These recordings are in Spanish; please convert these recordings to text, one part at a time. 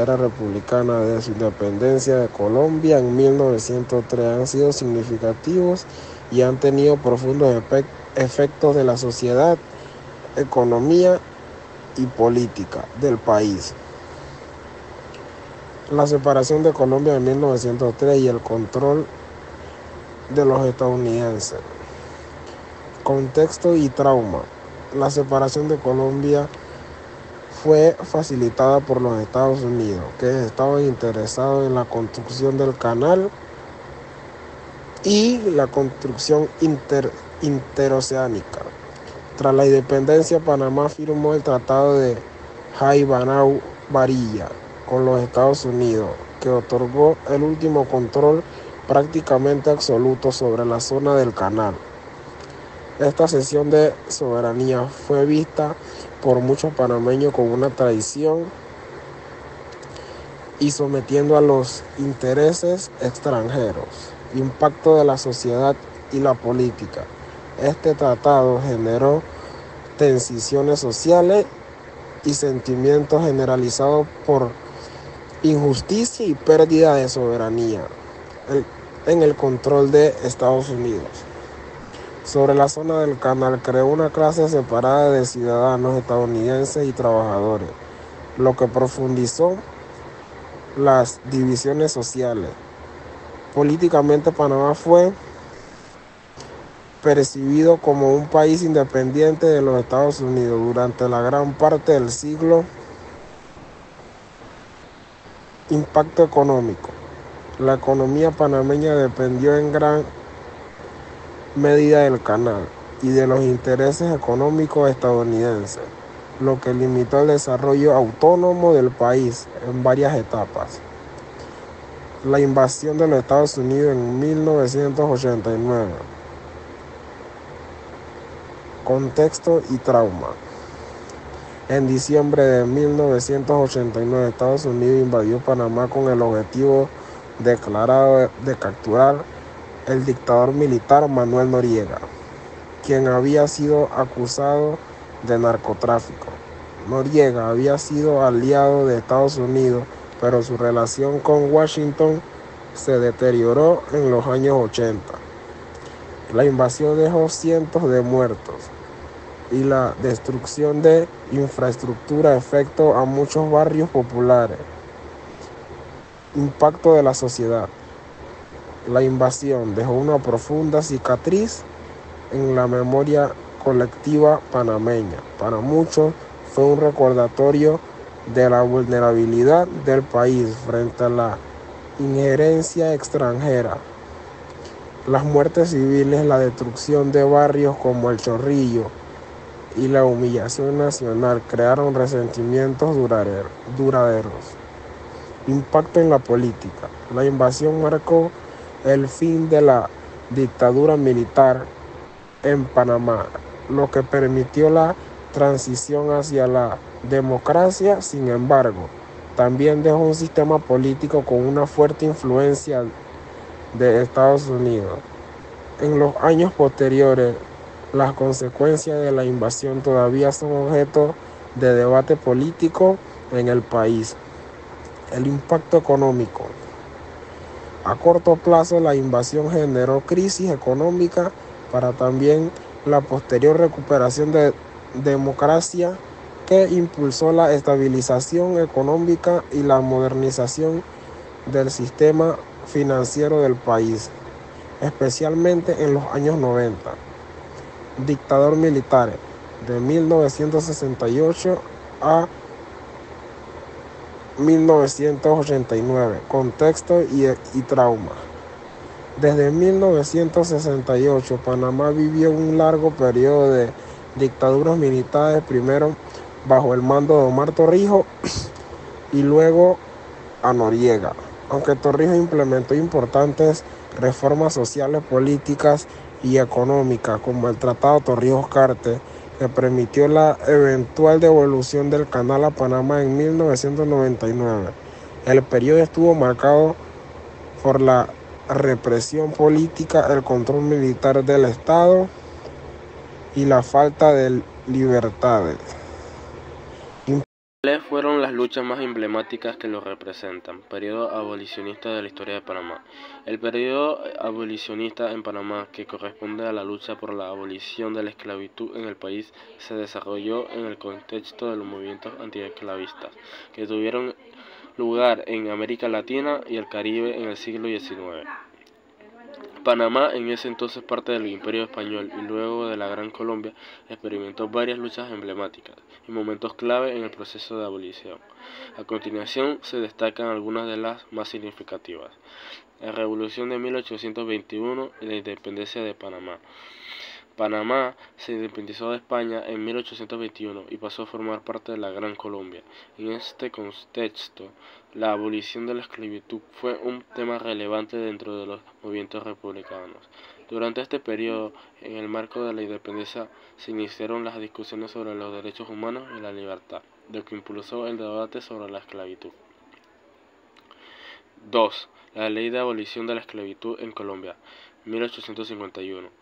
era republicana de su independencia de Colombia en 1903 han sido significativos y han tenido profundos efectos de la sociedad, economía y política del país. La separación de Colombia en 1903 y el control de los estadounidenses. Contexto y trauma. La separación de Colombia fue facilitada por los Estados Unidos, que estaban interesados en la construcción del canal y la construcción interoceánica. Tras la independencia, Panamá firmó el Tratado de Jaibarão-Barilla con los Estados Unidos, que otorgó el último control prácticamente absoluto sobre la zona del canal. Esta cesión de soberanía fue vista por muchos panameños como una traición y sometiendo a los intereses extranjeros. Impacto de la sociedad y la política. Este tratado generó tensiones sociales y sentimientos generalizados por injusticia y pérdida de soberanía en el control de Estados Unidos. Sobre la zona del canal creó una clase separada de ciudadanos estadounidenses y trabajadores, lo que profundizó las divisiones sociales. Políticamente, Panamá fue percibido como un país independiente de los Estados Unidos durante la gran parte del siglo. Impacto económico. La economía panameña dependió en gran medida del canal y de los intereses económicos estadounidenses, lo que limitó el desarrollo autónomo del país en varias etapas. La invasión de los Estados Unidos en 1989. Contexto y trauma. En diciembre de 1989, Estados Unidos invadió Panamá con el objetivo declarado de capturar el dictador militar Manuel Noriega, quien había sido acusado de narcotráfico. Noriega había sido aliado de Estados Unidos, pero su relación con Washington se deterioró en los años 80. La invasión dejó cientos de muertos y la destrucción de infraestructura afectó a muchos barrios populares. Impacto de la sociedad. La invasión dejó una profunda cicatriz en la memoria colectiva panameña. Para muchos fue un recordatorio de la vulnerabilidad del país frente a la injerencia extranjera. Las muertes civiles, la destrucción de barrios como El Chorrillo y la humillación nacional crearon resentimientos duraderos. Impacto en la política. La invasión marcó el fin de la dictadura militar en Panamá, lo que permitió la transición hacia la democracia. Sin embargo, también dejó un sistema político con una fuerte influencia de Estados Unidos. En los años posteriores, las consecuencias de la invasión todavía son objeto de debate político en el país. El impacto económico. A corto plazo, la invasión generó crisis económica para también la posterior recuperación de democracia que impulsó la estabilización económica y la modernización del sistema financiero del país, especialmente en los años 90. Dictador militar de 1968 a 1989. Contexto y trauma. Desde 1968, Panamá vivió un largo periodo de dictaduras militares, primero bajo el mando de Omar Torrijos y luego a Noriega. Aunque Torrijos implementó importantes reformas sociales, políticas y económicas, como el Tratado Torrijos-Carter, que permitió la eventual devolución del canal a Panamá en 1999. El periodo estuvo marcado por la represión política, el control militar del Estado y la falta de libertades. ¿Cuáles fueron las luchas luchas más emblemáticas que lo representan. Periodo abolicionista de la historia de Panamá. El periodo abolicionista en Panamá, que corresponde a la lucha por la abolición de la esclavitud en el país, se desarrolló en el contexto de los movimientos antiesclavistas, que tuvieron lugar en América Latina y el Caribe en el siglo XIX. Panamá, en ese entonces parte del Imperio Español y luego de la Gran Colombia, experimentó varias luchas emblemáticas y momentos clave en el proceso de abolición. A continuación se destacan algunas de las más significativas. La Revolución de 1821 y la independencia de Panamá. Panamá se independizó de España en 1821 y pasó a formar parte de la Gran Colombia. En este contexto, la abolición de la esclavitud fue un tema relevante dentro de los movimientos republicanos. Durante este periodo, en el marco de la independencia, se iniciaron las discusiones sobre los derechos humanos y la libertad, lo que impulsó el debate sobre la esclavitud. 2. La Ley de Abolición de la Esclavitud en Colombia, 1851.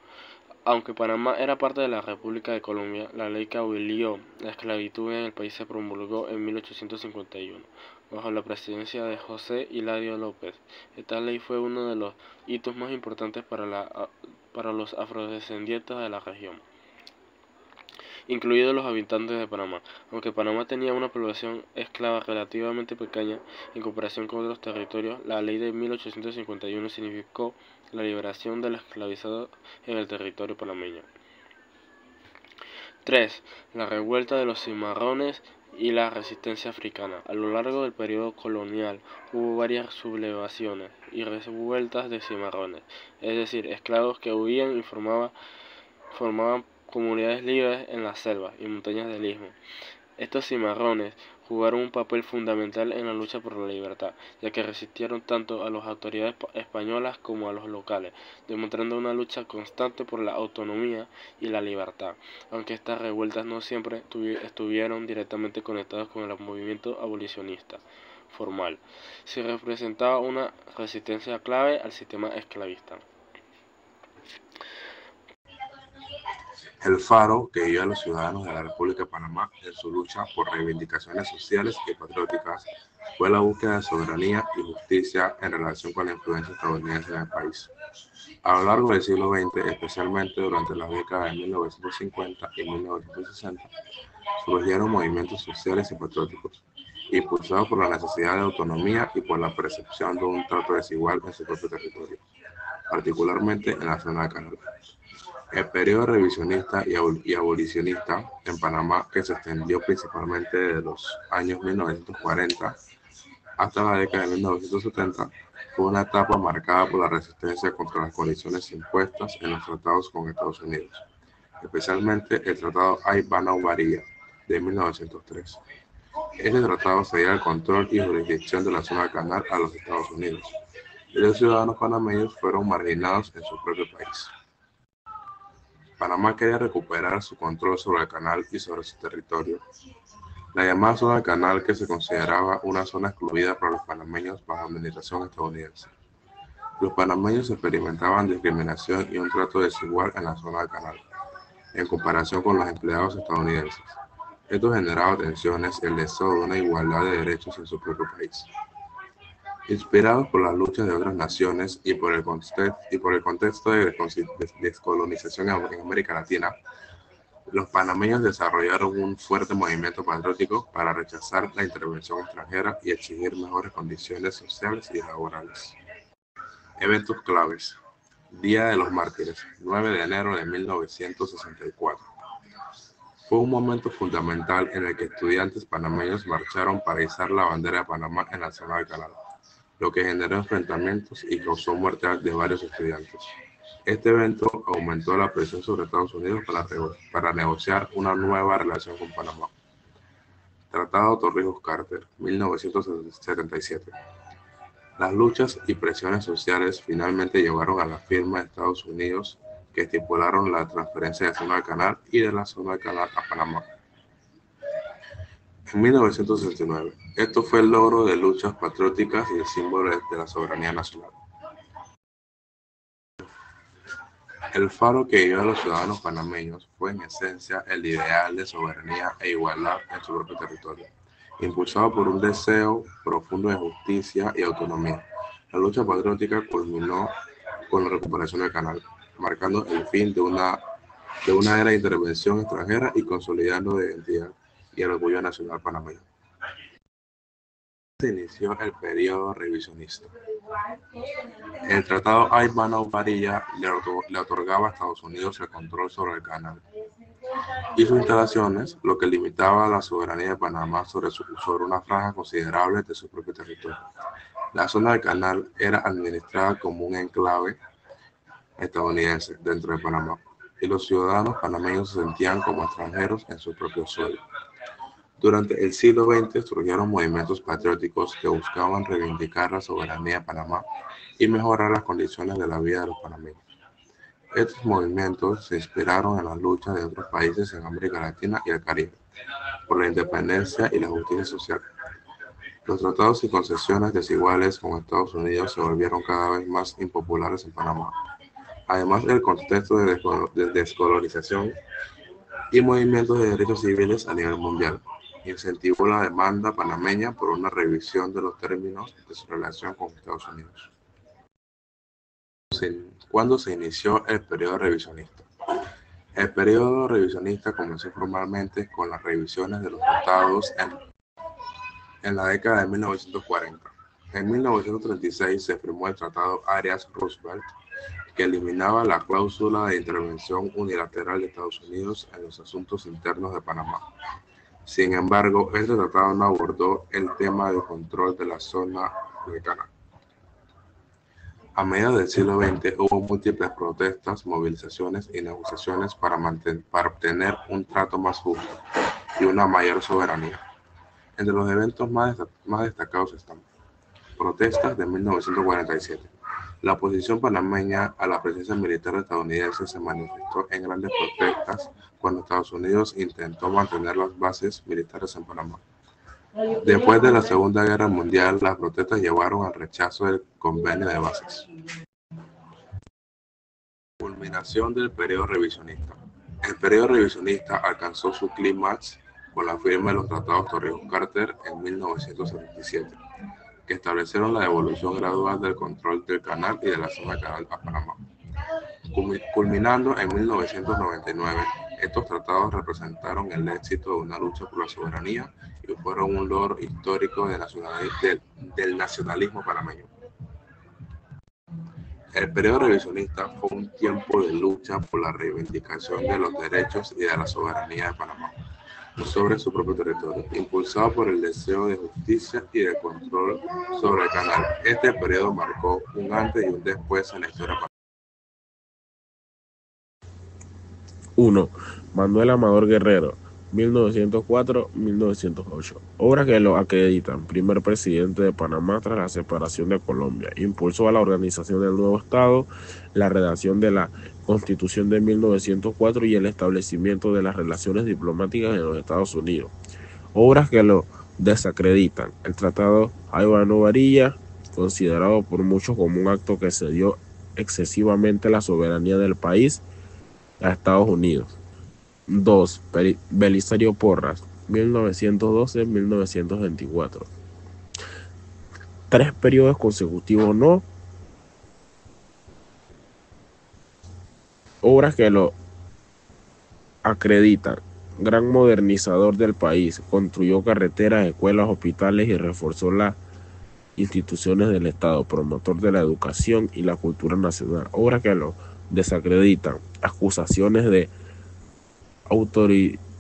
Aunque Panamá era parte de la República de Colombia, la ley que abolió la esclavitud en el país se promulgó en 1851, bajo la presidencia de José Hilario López. Esta ley fue uno de los hitos más importantes para los afrodescendientes de la región, incluidos los habitantes de Panamá. Aunque Panamá tenía una población esclava relativamente pequeña en comparación con otros territorios, la ley de 1851 significó la liberación de los esclavizados en el territorio panameño. 3. La revuelta de los cimarrones y la resistencia africana. A lo largo del periodo colonial hubo varias sublevaciones y revueltas de cimarrones, es decir, esclavos que huían y formaban comunidades libres en las selvas y montañas del istmo. Estos cimarrones jugaron un papel fundamental en la lucha por la libertad, ya que resistieron tanto a las autoridades españolas como a los locales, demostrando una lucha constante por la autonomía y la libertad, aunque estas revueltas no siempre estuvieron directamente conectadas con el movimiento abolicionista formal. Se representaba una resistencia clave al sistema esclavista. El faro que guía a los ciudadanos de la República de Panamá en su lucha por reivindicaciones sociales y patrióticas fue la búsqueda de soberanía y justicia en relación con la influencia estadounidense en el país. A lo largo del siglo XX, especialmente durante las décadas de 1950 y 1960, surgieron movimientos sociales y patrióticos, impulsados por la necesidad de autonomía y por la percepción de un trato desigual en su propio territorio, particularmente en la zona de Canadá. El periodo revisionista y abolicionista en Panamá, que se extendió principalmente desde los años 1940 hasta la década de 1970, fue una etapa marcada por la resistencia contra las condiciones impuestas en los tratados con Estados Unidos, especialmente el Tratado Ay-Bana-Ubaría de 1903. Este tratado cedía el control y jurisdicción de la zona del canal a los Estados Unidos, y los ciudadanos panameños fueron marginados en su propio país. Panamá quería recuperar su control sobre el canal y sobre su territorio. La llamada zona del canal, que se consideraba una zona excluida para los panameños bajo administración estadounidense. Los panameños experimentaban discriminación y un trato desigual en la zona del canal, en comparación con los empleados estadounidenses. Esto generaba tensiones y el deseo de una igualdad de derechos en su propio país. Inspirados por las luchas de otras naciones y por el contexto de descolonización en América Latina, los panameños desarrollaron un fuerte movimiento patriótico para rechazar la intervención extranjera y exigir mejores condiciones sociales y laborales. Eventos claves. Día de los Mártires, 9 de enero de 1964. Fue un momento fundamental en el que estudiantes panameños marcharon para izar la bandera de Panamá en la zona del canal, lo que generó enfrentamientos y causó muerte de varios estudiantes. Este evento aumentó la presión sobre Estados Unidos para negociar una nueva relación con Panamá. Tratado Torrijos-Carter, 1977. Las luchas y presiones sociales finalmente llevaron a la firma de Estados Unidos, que estipularon la transferencia de la zona del canal y de la zona del canal a Panamá. En 1969, esto fue el logro de luchas patrióticas y el símbolo de la soberanía nacional. El faro que guió a los ciudadanos panameños fue en esencia el ideal de soberanía e igualdad en su propio territorio, impulsado por un deseo profundo de justicia y autonomía. La lucha patriótica culminó con la recuperación del canal, marcando el fin de una era de intervención extranjera y consolidando la identidad y el orgullo nacional panameño. Se inició el periodo revisionista. El Tratado Ayvano-Varilla le otorgaba a Estados Unidos el control sobre el canal y sus instalaciones, lo que limitaba la soberanía de Panamá sobre una franja considerable de su propio territorio. La zona del canal era administrada como un enclave estadounidense dentro de Panamá, y los ciudadanos panameños se sentían como extranjeros en su propio suelo. Durante el siglo XX surgieron movimientos patrióticos que buscaban reivindicar la soberanía de Panamá y mejorar las condiciones de la vida de los panameños. Estos movimientos se inspiraron en las luchas de otros países en América Latina y el Caribe por la independencia y la justicia social. Los tratados y concesiones desiguales con Estados Unidos se volvieron cada vez más impopulares en Panamá. Además del contexto de descolonización y movimientos de derechos civiles a nivel mundial, incentivó la demanda panameña por una revisión de los términos de su relación con Estados Unidos. ¿Cuándo se inició el periodo revisionista? El periodo revisionista comenzó formalmente con las revisiones de los tratados en la década de 1940. En 1936 se firmó el Tratado Arias-Roosevelt, que eliminaba la cláusula de intervención unilateral de Estados Unidos en los asuntos internos de Panamá. Sin embargo, este tratado no abordó el tema del control de la zona del canal. A mediados del siglo XX hubo múltiples protestas, movilizaciones y negociaciones para obtener un trato más justo y una mayor soberanía. Entre los eventos más destacados están protestas de 1947. La oposición panameña a la presencia militar estadounidense se manifestó en grandes protestas cuando Estados Unidos intentó mantener las bases militares en Panamá. Después de la Segunda Guerra Mundial, las protestas llevaron al rechazo del convenio de bases. Culminación del periodo revisionista. El periodo revisionista alcanzó su clímax con la firma de los tratados Torrijos-Carter en 1977, que establecieron la devolución gradual del control del canal y de la zona del canal a Panamá. Culminando en 1999, estos tratados representaron el éxito de una lucha por la soberanía y fueron un logro histórico del nacionalismo panameño. El periodo revisionista fue un tiempo de lucha por la reivindicación de los derechos y de la soberanía de Panamá sobre su propio territorio, impulsado por el deseo de justicia y de control sobre el canal. Este periodo marcó un antes y un después en la historia panameña. 1. Manuel Amador Guerrero, 1904-1908. Obras que lo acreditan. Primer presidente de Panamá tras la separación de Colombia. Impulsó a la organización del nuevo Estado, la redacción de la Constitución de 1904 y el establecimiento de las relaciones diplomáticas en los Estados Unidos. Obras que lo desacreditan. El Tratado Ayvano-Varilla, considerado por muchos como un acto que cedió excesivamente la soberanía del país a Estados Unidos. 2. Belisario Porras, 1912-1924. 3 periodos consecutivos no. Obras que lo acreditan. Gran modernizador del país, construyó carreteras, escuelas, hospitales y reforzó las instituciones del Estado, promotor de la educación y la cultura nacional. Obras que lo desacreditan. Acusaciones de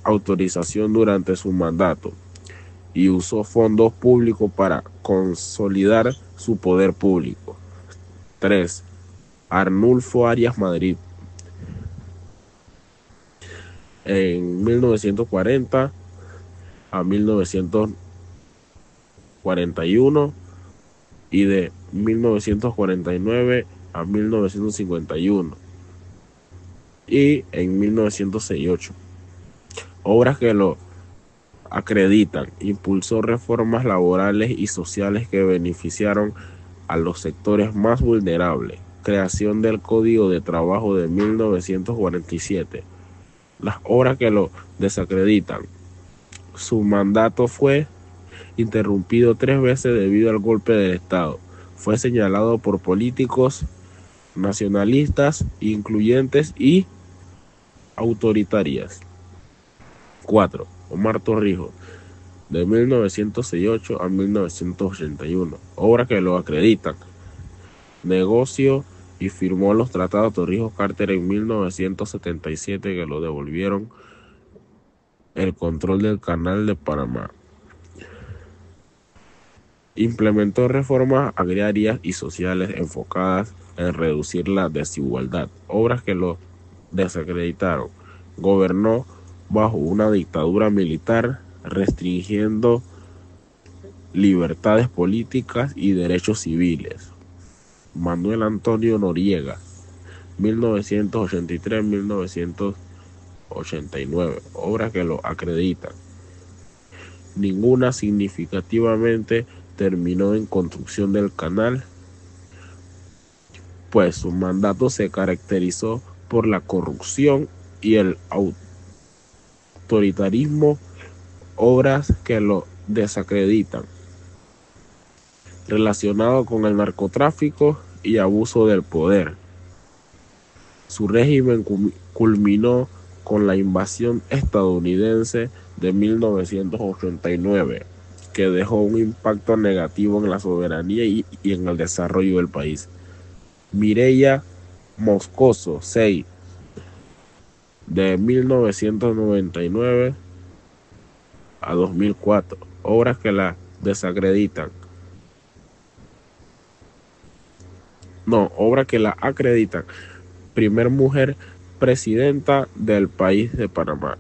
autorización durante su mandato y usó fondos públicos para consolidar su poder público. 3. Arnulfo Arias Madrid, en 1940 a 1941 y de 1949 a 1951 y en 1968. Obras que lo acreditan. Impulsó reformas laborales y sociales que beneficiaron a los sectores más vulnerables. Creación del Código de Trabajo de 1947. Las obras que lo desacreditan. Su mandato fue interrumpido 3 veces debido al golpe del Estado. Fue señalado por políticos nacionalistas, incluyentes y autoritarias. 4. Omar Torrijos, de 1968 a 1981, obras que lo acreditan. Negoció y firmó los tratados Torrijos-Carter en 1977 que lo devolvieron el control del Canal de Panamá. Implementó reformas agrarias y sociales enfocadas en reducir la desigualdad, obras que lo desacreditaron. Gobernó bajo una dictadura militar, restringiendo libertades políticas y derechos civiles. Manuel Antonio Noriega, 1983-1989, obras que lo acreditan. Ninguna significativamente terminó en construcción del canal, pues su mandato se caracterizó por la corrupción y el autoritarismo, obras que lo desacreditan, relacionado con el narcotráfico y abuso del poder. Su régimen culminó con la invasión estadounidense de 1989, que dejó un impacto negativo en la soberanía y en el desarrollo del país. Mireya Moscoso, 6, de 1999 a 2004, obras que la desacreditan. Obras que la acreditan. Primer mujer presidenta del país de Panamá.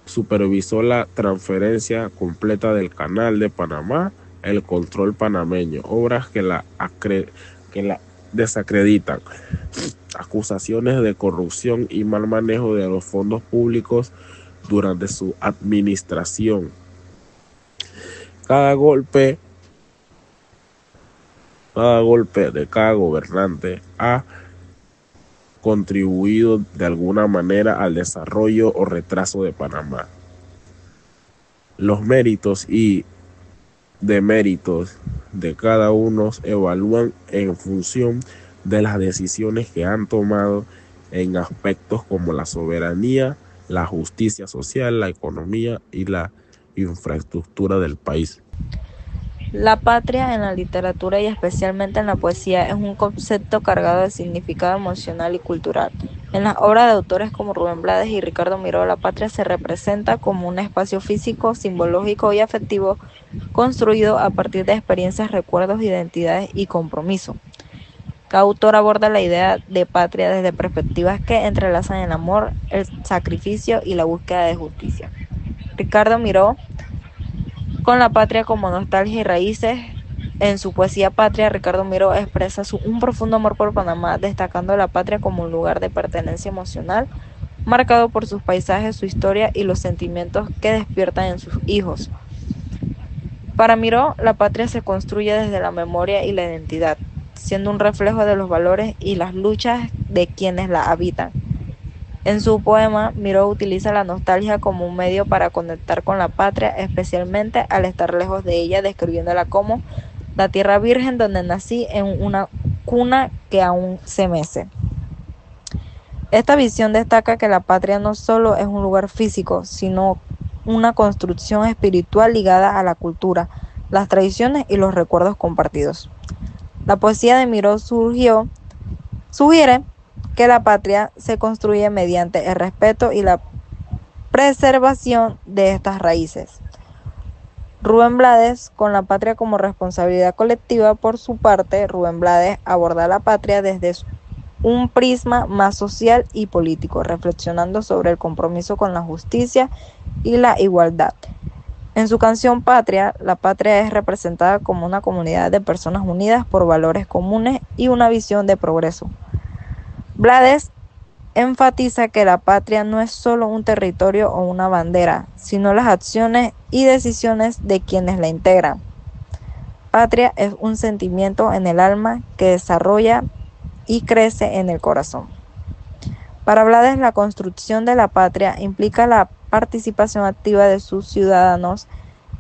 Supervisó la transferencia completa del Canal de Panamá, el control panameño, obras que la desacreditan. Acusaciones de corrupción y mal manejo de los fondos públicos durante su administración. Cada golpe de cada gobernante ha contribuido de alguna manera al desarrollo o retraso de Panamá. Los méritos y deméritos de cada uno se evalúan en función de las decisiones que han tomado en aspectos como la soberanía, la justicia social, la economía y la infraestructura del país. La patria en la literatura y especialmente en la poesía es un concepto cargado de significado emocional y cultural. En las obras de autores como Rubén Blades y Ricardo Miró, la patria se representa como un espacio físico, simbológico y afectivo construido a partir de experiencias, recuerdos, identidades y compromiso. Cada autor aborda la idea de patria desde perspectivas que entrelazan el amor, el sacrificio y la búsqueda de justicia. Ricardo Miró, con la patria como nostalgia y raíces. En su poesía Patria, Ricardo Miró expresa un profundo amor por Panamá, destacando la patria como un lugar de pertenencia emocional, marcado por sus paisajes, su historia y los sentimientos que despiertan en sus hijos. Para Miró, la patria se construye desde la memoria y la identidad, siendo un reflejo de los valores y las luchas de quienes la habitan. En su poema, Miró utiliza la nostalgia como un medio para conectar con la patria, especialmente al estar lejos de ella, describiéndola como la tierra virgen donde nací en una cuna que aún se mece. Esta visión destaca que la patria no solo es un lugar físico, sino una construcción espiritual ligada a la cultura, las tradiciones y los recuerdos compartidos. La poesía de Miró sugiere que la patria se construye mediante el respeto y la preservación de estas raíces. Rubén Blades, con la patria como responsabilidad colectiva, por su parte, Rubén Blades aborda la patria desde un prisma más social y político, reflexionando sobre el compromiso con la justicia y la igualdad. En su canción Patria, la patria es representada como una comunidad de personas unidas por valores comunes y una visión de progreso. Blades enfatiza que la patria no es solo un territorio o una bandera, sino las acciones y decisiones de quienes la integran. Patria es un sentimiento en el alma que desarrolla y crece en el corazón. Para Blades, la construcción de la patria implica la participación activa de sus ciudadanos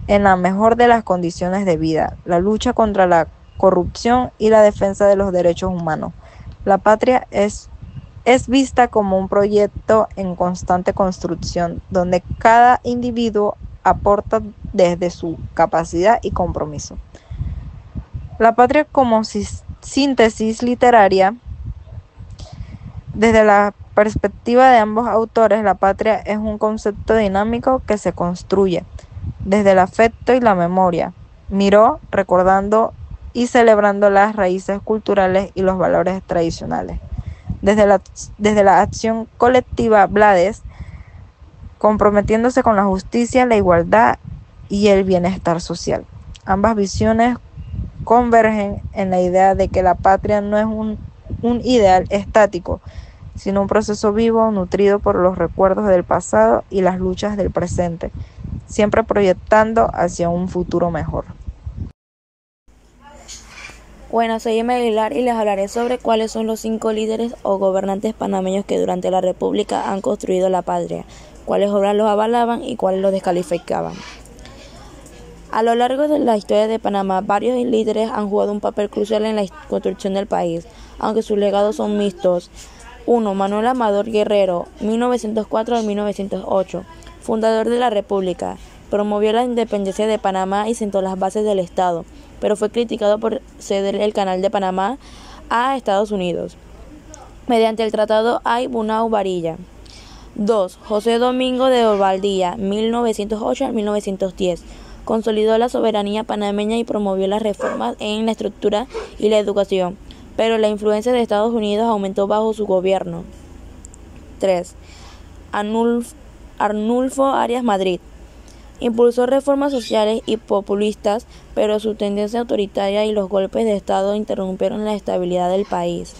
en la mejor de las condiciones de vida, la lucha contra la corrupción y la defensa de los derechos humanos. La patria es vista como un proyecto en constante construcción, donde cada individuo aporta desde su capacidad y compromiso. La patria como síntesis literaria. Desde la perspectiva de ambos autores, la patria es un concepto dinámico que se construye desde el afecto y la memoria. Miró, recordando y celebrando las raíces culturales y los valores tradicionales. Desde la acción colectiva, Blades, comprometiéndose con la justicia, la igualdad y el bienestar social. Ambas visiones convergen en la idea de que la patria no es un ideal estático, sino un proceso vivo, nutrido por los recuerdos del pasado y las luchas del presente, siempre proyectando hacia un futuro mejor. Bueno, soy Emma Aguilar y les hablaré sobre cuáles son los 5 líderes o gobernantes panameños que durante la República han construido la patria, cuáles obras los avalaban y cuáles los descalificaban. A lo largo de la historia de Panamá, varios líderes han jugado un papel crucial en la construcción del país, aunque sus legados son mixtos. 1. Manuel Amador Guerrero, 1904 a 1908, fundador de la República. Promovió la independencia de Panamá y sentó las bases del Estado, pero fue criticado por ceder el Canal de Panamá a Estados Unidos, mediante el Tratado Ay-Bunau-Varilla. 2. José Domingo de Valdía, 1908 a 1910. Consolidó la soberanía panameña y promovió las reformas en la estructura y la educación, pero la influencia de Estados Unidos aumentó bajo su gobierno. 3. Arnulfo Arias Madrid. Impulsó reformas sociales y populistas, pero su tendencia autoritaria y los golpes de Estado interrumpieron la estabilidad del país.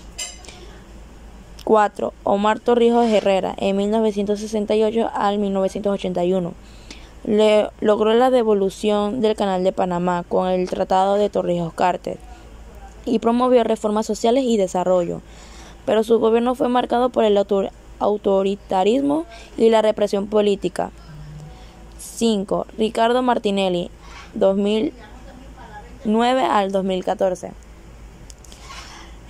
4. Omar Torrijos Herrera, en 1968 al 1981. Logró la devolución del Canal de Panamá con el Tratado de Torrijos-Carter y promovió reformas sociales y desarrollo, pero su gobierno fue marcado por el autoritarismo y la represión política. 5. Ricardo Martinelli, 2009 al 2014.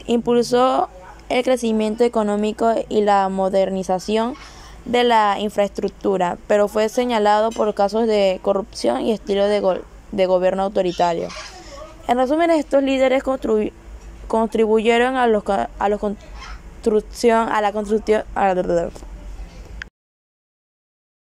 Impulsó el crecimiento económico y la modernización de la infraestructura, pero fue señalado por casos de corrupción y estilo de gobierno autoritario. En resumen, estos líderes contribuyeron a la construcción